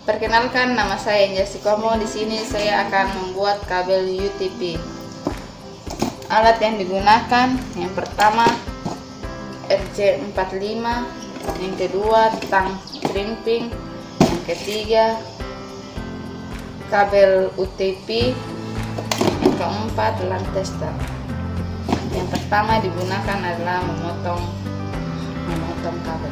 Perkenalkan, nama saya Jessica Mo. Di sini saya akan membuat kabel UTP. Alat yang digunakan yang pertama RJ45, yang kedua tang crimping, yang ketiga kabel UTP, yang keempat lamp tester. Yang pertama digunakan adalah memotong kabel.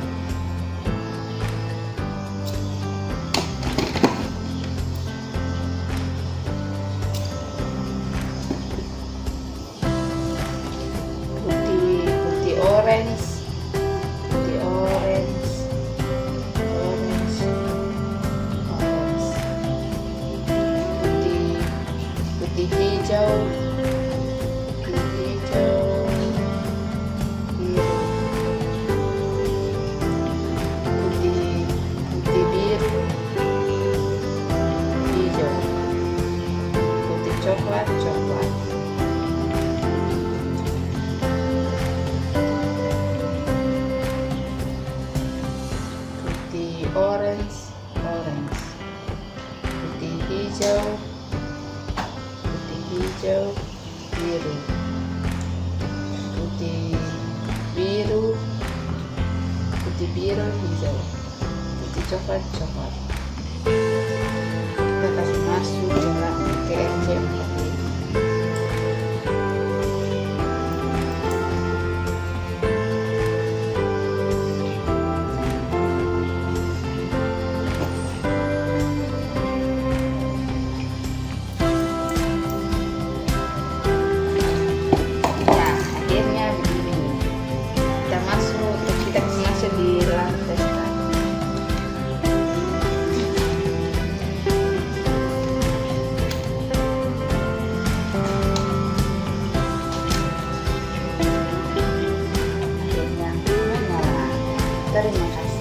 Putih orange, putih hijau, biru, putih biru, hijau, putih coklat, putih orange, putih hijau, biru, putih biru, hijau, putih coklat. Kita kasih masuk ke RJ45. Terima kasih.